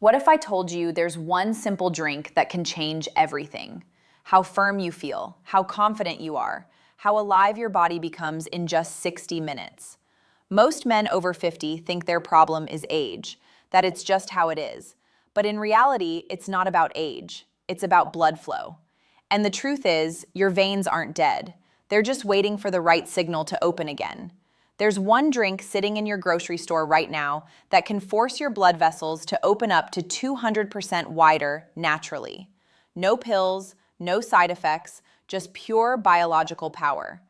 What if I told you there's one simple drink that can change everything? How firm you feel, how confident you are, how alive your body becomes in just 60 minutes. Most men over 50 think their problem is age, that it's just how it is. But in reality, it's not about age, it's about blood flow. And the truth is, your veins aren't dead. They're just waiting for the right signal to open again. There's one drink sitting in your grocery store right now that can force your blood vessels to open up to 200% wider naturally. No pills, no side effects, just pure biological power.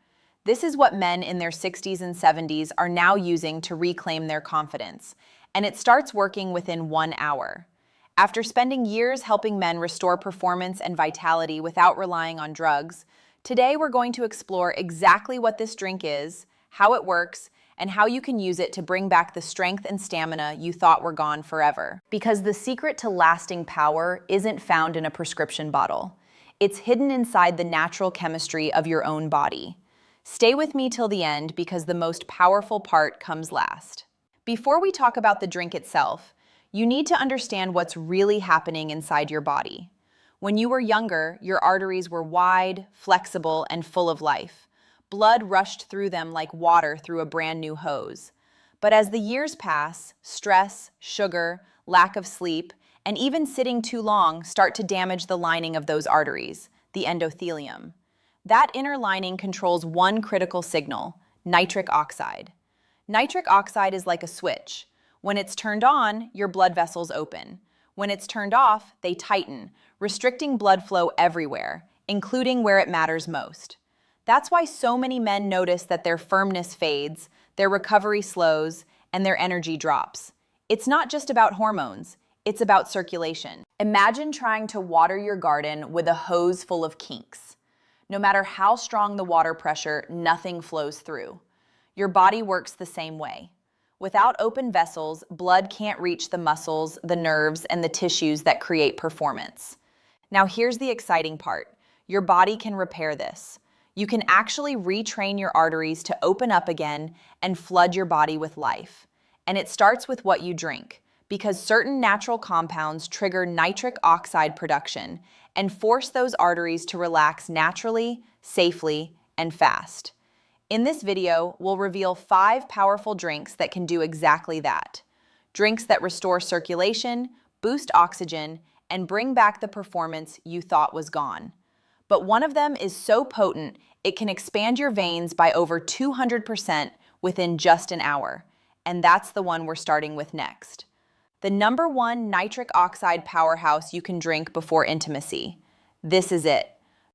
This is what men in their 60s and 70s are now using to reclaim their confidence, and it starts working within 1 hour. After spending years helping men restore performance and vitality without relying on drugs, today we're going to explore exactly what this drink is, how it works, and how you can use it to bring back the strength and stamina you thought were gone forever. Because the secret to lasting power isn't found in a prescription bottle. It's hidden inside the natural chemistry of your own body. Stay with me till the end because the most powerful part comes last. Before we talk about the drink itself, you need to understand what's really happening inside your body. When you were younger, your arteries were wide, flexible, and full of life. Blood rushed through them like water through a brand new hose. But as the years pass, stress, sugar, lack of sleep, and even sitting too long start to damage the lining of those arteries, the endothelium. That inner lining controls one critical signal, nitric oxide. Nitric oxide is like a switch. When it's turned on, your blood vessels open. When it's turned off, they tighten, restricting blood flow everywhere, including where it matters most. That's why so many men notice that their firmness fades, their recovery slows, and their energy drops. It's not just about hormones, it's about circulation. Imagine trying to water your garden with a hose full of kinks. No matter how strong the water pressure, nothing flows through. Your body works the same way. Without open vessels, blood can't reach the muscles, the nerves, and the tissues that create performance. Now here's the exciting part. Your body can repair this. You can actually retrain your arteries to open up again and flood your body with life. And it starts with what you drink, because certain natural compounds trigger nitric oxide production and force those arteries to relax naturally, safely, and fast. In this video, we'll reveal 5 powerful drinks that can do exactly that. Drinks that restore circulation, boost oxygen, and bring back the performance you thought was gone. But one of them is so potent, it can expand your veins by over 200% within just an hour. And that's the one we're starting with next. The #1 nitric oxide powerhouse you can drink before intimacy. This is it.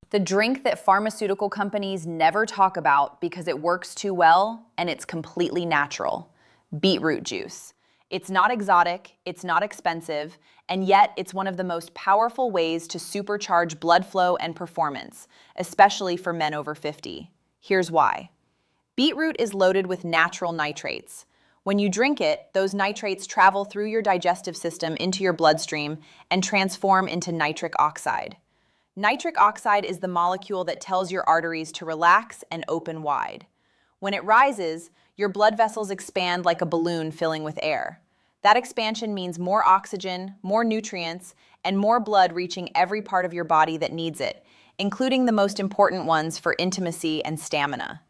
The drink that pharmaceutical companies never talk about because it works too well and it's completely natural. Beetroot juice. It's not exotic, it's not expensive, and yet it's one of the most powerful ways to supercharge blood flow and performance, especially for men over 50. Here's why. Beetroot is loaded with natural nitrates. When you drink it, those nitrates travel through your digestive system into your bloodstream and transform into nitric oxide. Nitric oxide is the molecule that tells your arteries to relax and open wide. When it rises, your blood vessels expand like a balloon filling with air. That expansion means more oxygen, more nutrients, and more blood reaching every part of your body that needs it, including the most important ones for intimacy and stamina.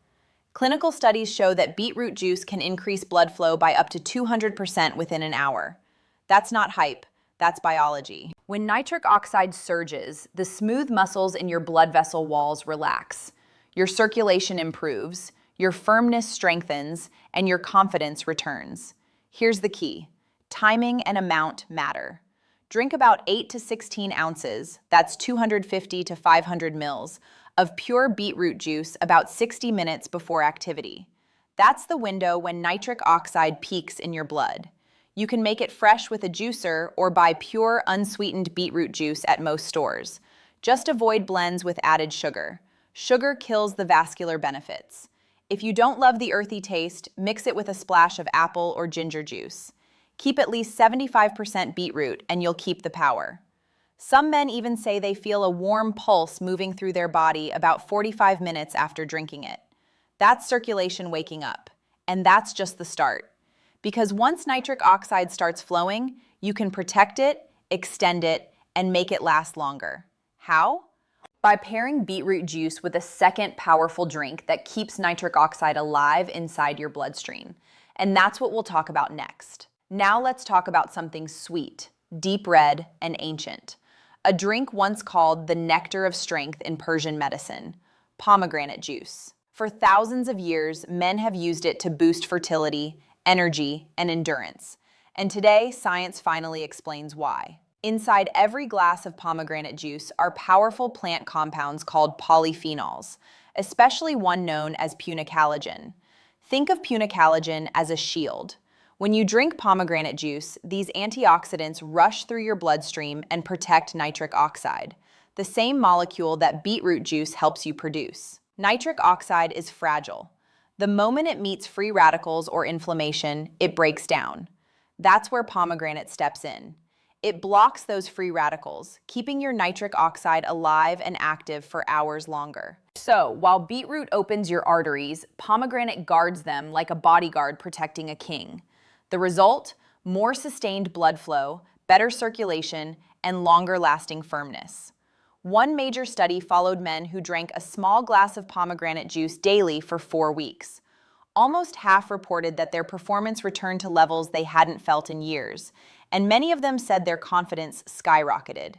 Clinical studies show that beetroot juice can increase blood flow by up to 200% within an hour. That's not hype, that's biology. When nitric oxide surges, the smooth muscles in your blood vessel walls relax. Your circulation improves, your firmness strengthens, and your confidence returns. Here's the key. Timing and amount matter. Drink about 8 to 16 ounces, that's 250 to 500 mils, of pure beetroot juice about 60 minutes before activity. That's the window when nitric oxide peaks in your blood. You can make it fresh with a juicer or buy pure, unsweetened beetroot juice at most stores. Just avoid blends with added sugar. Sugar kills the vascular benefits. If you don't love the earthy taste, mix it with a splash of apple or ginger juice. Keep at least 75% beetroot and you'll keep the power. Some men even say they feel a warm pulse moving through their body about 45 minutes after drinking it. That's circulation waking up. And that's just the start. Because once nitric oxide starts flowing, You can protect it, extend it, and make it last longer. How? By pairing beetroot juice with a second powerful drink that keeps nitric oxide alive inside your bloodstream. And that's what we'll talk about next. Now let's talk about something sweet, deep red, and ancient. A drink once called the nectar of strength in Persian medicine, pomegranate juice. For thousands of years, men have used it to boost fertility, energy, and endurance. And today, science finally explains why. Inside every glass of pomegranate juice are powerful plant compounds called polyphenols, especially one known as punicalagin. Think of punicalagin as a shield. When you drink pomegranate juice, these antioxidants rush through your bloodstream and protect nitric oxide, the same molecule that beetroot juice helps you produce. Nitric oxide is fragile. The moment it meets free radicals or inflammation, it breaks down. That's where pomegranate steps in. It blocks those free radicals, keeping your nitric oxide alive and active for hours longer. So, while beetroot opens your arteries, pomegranate guards them like a bodyguard protecting a king. The result? More sustained blood flow, better circulation, and longer-lasting firmness. One major study followed men who drank a small glass of pomegranate juice daily for 4 weeks. Almost half reported that their performance returned to levels they hadn't felt in years, and many of them said their confidence skyrocketed.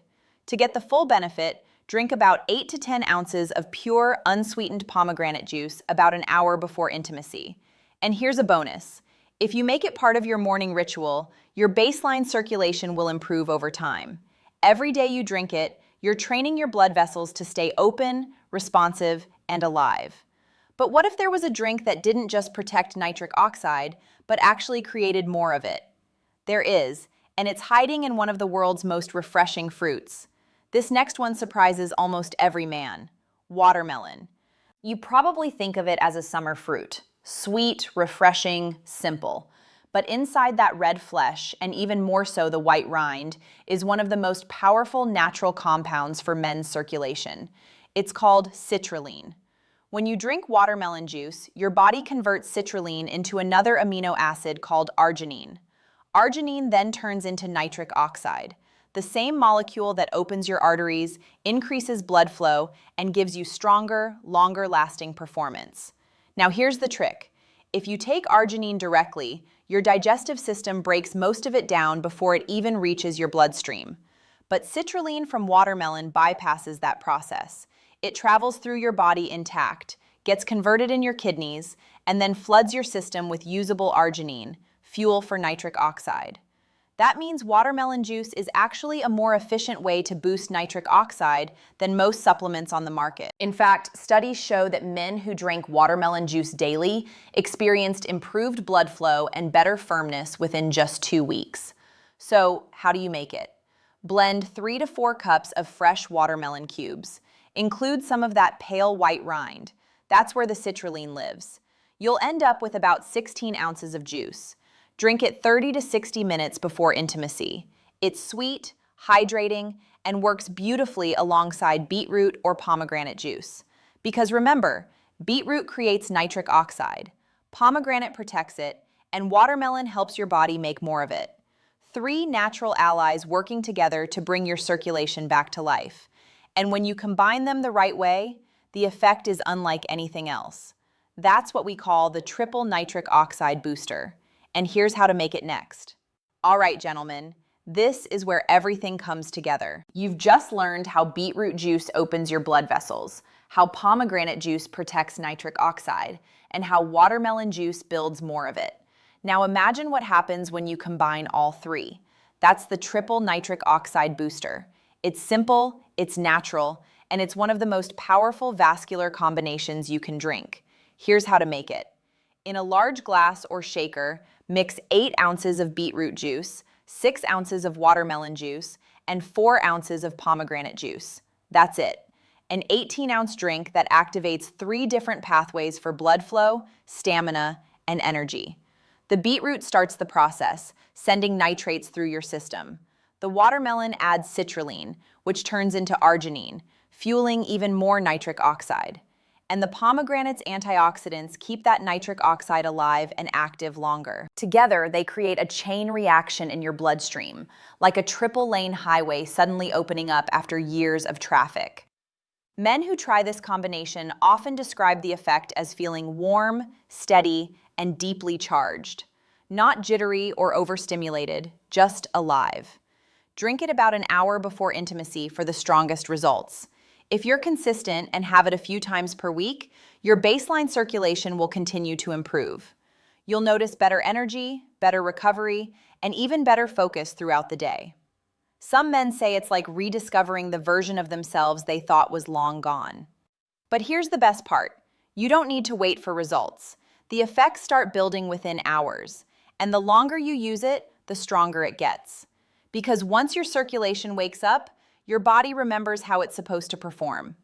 To get the full benefit, drink about 8 to 10 ounces of pure, unsweetened pomegranate juice about an hour before intimacy. And here's a bonus. If you make it part of your morning ritual, your baseline circulation will improve over time. Every day you drink it, you're training your blood vessels to stay open, responsive, and alive. But what if there was a drink that didn't just protect nitric oxide, but actually created more of it? There is, and it's hiding in one of the world's most refreshing fruits. This next one surprises almost every man: watermelon. You probably think of it as a summer fruit, sweet, refreshing, simple. But inside that red flesh, and even more so the white rind, is one of the most powerful natural compounds for men's circulation. It's called citrulline. When you drink watermelon juice, your body converts citrulline into another amino acid called arginine. Arginine then turns into nitric oxide, the same molecule that opens your arteries, increases blood flow, and gives you stronger, longer-lasting performance. Now here's the trick. If you take arginine directly, your digestive system breaks most of it down before it even reaches your bloodstream. But citrulline from watermelon bypasses that process. It travels through your body intact, gets converted in your kidneys, and then floods your system with usable arginine, fuel for nitric oxide. That means watermelon juice is actually a more efficient way to boost nitric oxide than most supplements on the market. In fact, studies show that men who drank watermelon juice daily experienced improved blood flow and better firmness within just 2 weeks. So, how do you make it? Blend 3 to 4 cups of fresh watermelon cubes. Include some of that pale white rind. That's where the citrulline lives. You'll end up with about 16 ounces of juice. Drink it 30 to 60 minutes before intimacy. It's sweet, hydrating, and works beautifully alongside beetroot or pomegranate juice. Because remember, beetroot creates nitric oxide, pomegranate protects it, and watermelon helps your body make more of it. 3 natural allies working together to bring your circulation back to life. And when you combine them the right way, the effect is unlike anything else. That's what we call the triple nitric oxide booster. And here's how to make it next. All right, gentlemen, this is where everything comes together. You've just learned how beetroot juice opens your blood vessels, how pomegranate juice protects nitric oxide, and how watermelon juice builds more of it. Now imagine what happens when you combine all 3. That's the triple nitric oxide booster. It's simple, it's natural, and it's one of the most powerful vascular combinations you can drink. Here's how to make it. In a large glass or shaker, mix 8 ounces of beetroot juice, 6 ounces of watermelon juice, and 4 ounces of pomegranate juice. That's it. An 18-ounce drink that activates 3 different pathways for blood flow, stamina, and energy. The beetroot starts the process, sending nitrates through your system. The watermelon adds citrulline, which turns into arginine, fueling even more nitric oxide. and the pomegranate's antioxidants keep that nitric oxide alive and active longer. Together, they create a chain reaction in your bloodstream, like a triple-lane highway suddenly opening up after years of traffic. Men who try this combination often describe the effect as feeling warm, steady, and deeply charged. Not jittery or overstimulated, just alive. Drink it about an hour before intimacy for the strongest results. If you're consistent and have it a few times per week, your baseline circulation will continue to improve. You'll notice better energy, better recovery, and even better focus throughout the day. Some men say it's like rediscovering the version of themselves they thought was long gone. But here's the best part. You don't need to wait for results. The effects start building within hours, and the longer you use it, the stronger it gets. Because once your circulation wakes up, your body remembers how it's supposed to perform.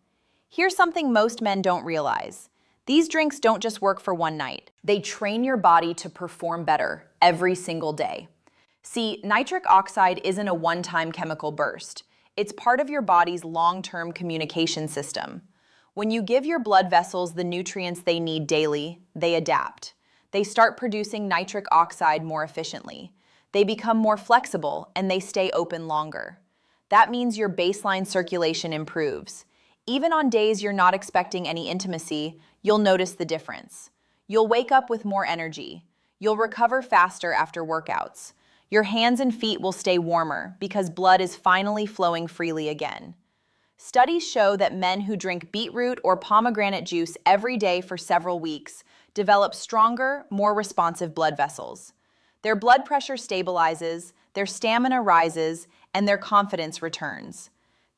Here's something most men don't realize. These drinks don't just work for one night. They train your body to perform better every single day. See, nitric oxide isn't a one-time chemical burst. It's part of your body's long-term communication system. When you give your blood vessels the nutrients they need daily, they adapt. They start producing nitric oxide more efficiently. They become more flexible and they stay open longer. That means your baseline circulation improves. Even on days you're not expecting any intimacy, you'll notice the difference. You'll wake up with more energy. You'll recover faster after workouts. Your hands and feet will stay warmer because blood is finally flowing freely again. Studies show that men who drink beetroot or pomegranate juice every day for several weeks develop stronger, more responsive blood vessels. Their blood pressure stabilizes, their stamina rises, and their confidence returns.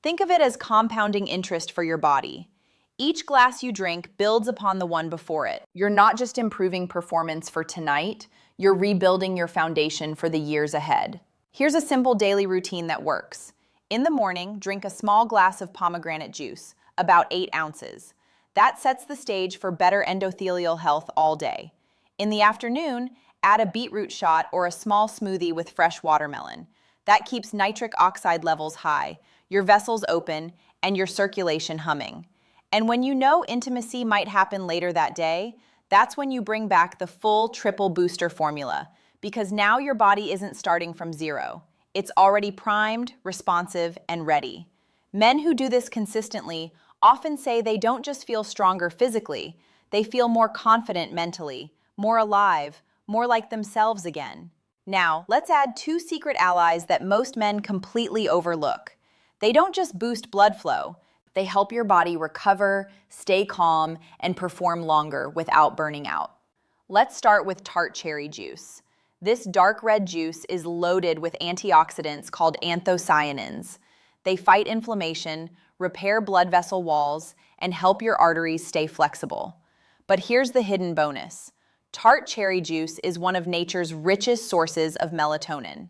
Think of it as compounding interest for your body. Each glass you drink builds upon the one before it. You're not just improving performance for tonight, you're rebuilding your foundation for the years ahead. Here's a simple daily routine that works. In the morning, drink a small glass of pomegranate juice, about 8 ounces. That sets the stage for better endothelial health all day. In the afternoon, add a beetroot shot or a small smoothie with fresh watermelon. That keeps nitric oxide levels high, your vessels open, and your circulation humming. And when you know intimacy might happen later that day, that's when you bring back the full triple booster formula, because now your body isn't starting from zero. It's already primed, responsive, and ready. Men who do this consistently often say they don't just feel stronger physically, they feel more confident mentally, more alive, more like themselves again. Now, let's add 2 secret allies that most men completely overlook. They don't just boost blood flow, they help your body recover, stay calm, and perform longer without burning out. Let's start with tart cherry juice. This dark red juice is loaded with antioxidants called anthocyanins. They fight inflammation, repair blood vessel walls, and help your arteries stay flexible. But here's the hidden bonus. Tart cherry juice is one of nature's richest sources of melatonin.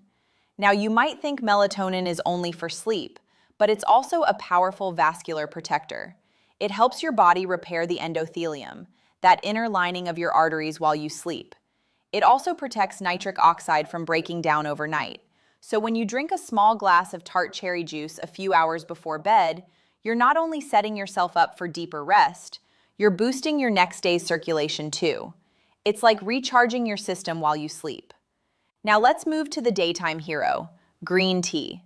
Now, you might think melatonin is only for sleep, but it's also a powerful vascular protector. It helps your body repair the endothelium, that inner lining of your arteries while you sleep. It also protects nitric oxide from breaking down overnight. So when you drink a small glass of tart cherry juice a few hours before bed, you're not only setting yourself up for deeper rest, you're boosting your next day's circulation too. It's like recharging your system while you sleep. Now let's move to the daytime hero, green tea.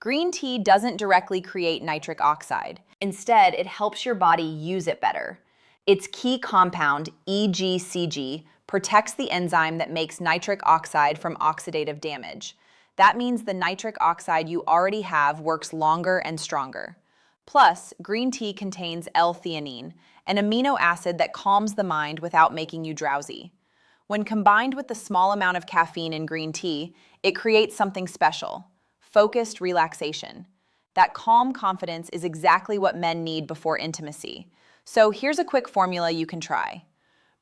Green tea doesn't directly create nitric oxide. Instead, it helps your body use it better. Its key compound, EGCG, protects the enzyme that makes nitric oxide from oxidative damage. That means the nitric oxide you already have works longer and stronger. Plus, green tea contains L-theanine, an amino acid that calms the mind without making you drowsy. When combined with the small amount of caffeine in green tea, it creates something special. Focused relaxation. That calm confidence is exactly what men need before intimacy. So here's a quick formula you can try.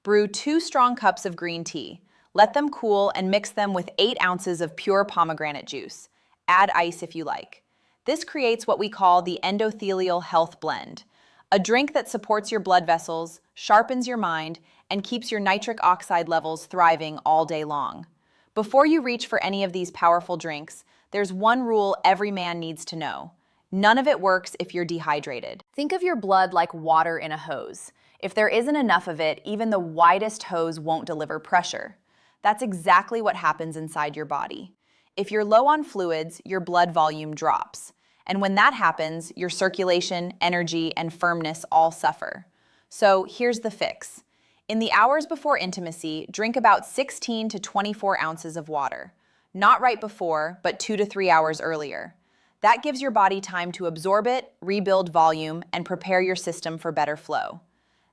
Brew 2 strong cups of green tea. Let them cool and mix them with 8 ounces of pure pomegranate juice. Add ice if you like. This creates what we call the endothelial health blend, a drink that supports your blood vessels, sharpens your mind, and keeps your nitric oxide levels thriving all day long. Before you reach for any of these powerful drinks, there's one rule every man needs to know. None of it works if you're dehydrated. Think of your blood like water in a hose. If there isn't enough of it, even the widest hose won't deliver pressure. That's exactly what happens inside your body. If you're low on fluids, your blood volume drops. And when that happens, your circulation, energy, and firmness all suffer. So here's the fix. In the hours before intimacy, drink about 16 to 24 ounces of water. Not right before, but 2 to 3 hours earlier. That gives your body time to absorb it, rebuild volume, and prepare your system for better flow.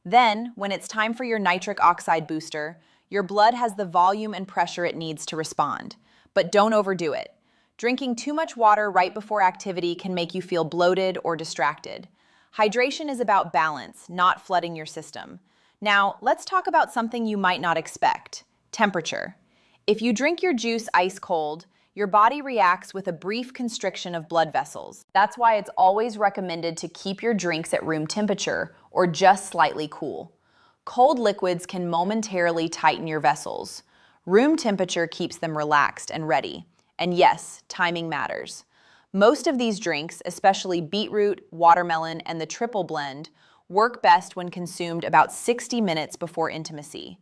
Then, when it's time for your nitric oxide booster, your blood has the volume and pressure it needs to respond. But don't overdo it. Drinking too much water right before activity can make you feel bloated or distracted. Hydration is about balance, not flooding your system. Now, let's talk about something you might not expect: temperature. If you drink your juice ice cold, your body reacts with a brief constriction of blood vessels. That's why it's always recommended to keep your drinks at room temperature or just slightly cool. Cold liquids can momentarily tighten your vessels. Room temperature keeps them relaxed and ready. And yes, timing matters. Most of these drinks, especially beetroot, watermelon, and the triple blend, work best when consumed about 60 minutes before intimacy.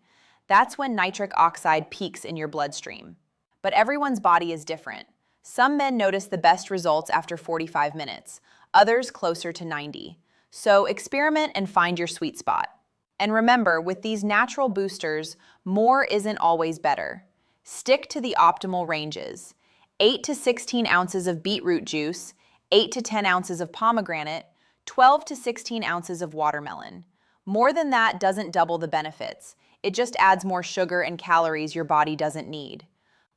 That's when nitric oxide peaks in your bloodstream. But everyone's body is different. Some men notice the best results after 45 minutes, others closer to 90. So experiment and find your sweet spot. And remember, with these natural boosters, more isn't always better. Stick to the optimal ranges: 8 to 16 ounces of beetroot juice, 8 to 10 ounces of pomegranate, 12 to 16 ounces of watermelon. More than that doesn't double the benefits. It just adds more sugar and calories your body doesn't need.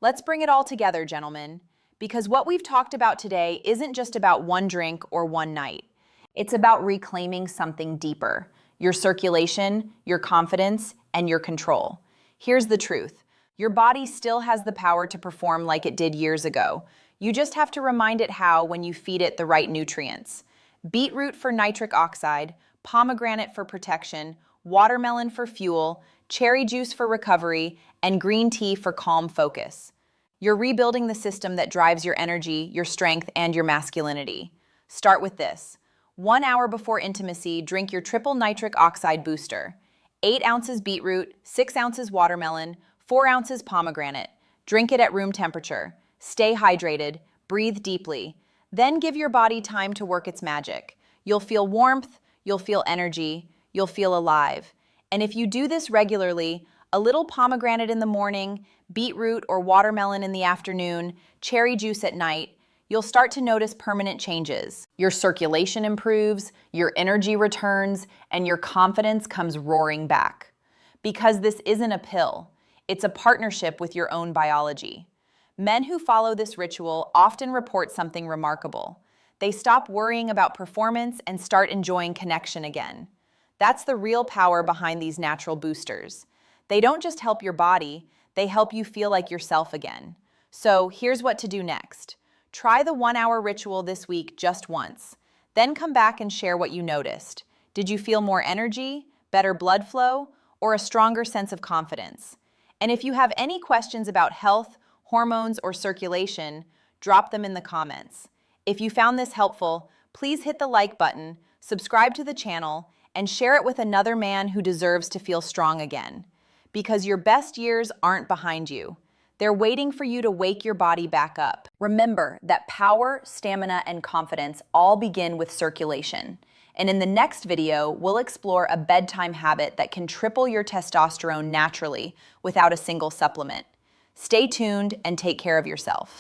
Let's bring it all together, gentlemen, because what we've talked about today isn't just about one drink or one night. It's about reclaiming something deeper: your circulation, your confidence, and your control. Here's the truth. Your body still has the power to perform like it did years ago. You just have to remind it how when you feed it the right nutrients. Beetroot for nitric oxide, pomegranate for protection, watermelon for fuel, cherry juice for recovery, and green tea for calm focus. You're rebuilding the system that drives your energy, your strength, and your masculinity. Start with this. 1 hour before intimacy, drink your triple nitric oxide booster. 8 ounces beetroot, 6 ounces watermelon, 4 ounces pomegranate. Drink it at room temperature. Stay hydrated, breathe deeply. Then give your body time to work its magic. You'll feel warmth, you'll feel energy, you'll feel alive. And if you do this regularly, a little pomegranate in the morning, beetroot or watermelon in the afternoon, cherry juice at night, you'll start to notice permanent changes. Your circulation improves, your energy returns, and your confidence comes roaring back. Because this isn't a pill, it's a partnership with your own biology. Men who follow this ritual often report something remarkable. They stop worrying about performance and start enjoying connection again. That's the real power behind these natural boosters. They don't just help your body, they help you feel like yourself again. So here's what to do next. Try the 1 hour ritual this week just once. Then come back and share what you noticed. Did you feel more energy, better blood flow, or a stronger sense of confidence? And if you have any questions about health, hormones, or circulation, drop them in the comments. If you found this helpful, please hit the like button, subscribe to the channel, and share it with another man who deserves to feel strong again. Because your best years aren't behind you. They're waiting for you to wake your body back up. Remember that power, stamina, and confidence all begin with circulation. And in the next video, we'll explore a bedtime habit that can triple your testosterone naturally without a single supplement. Stay tuned and take care of yourself.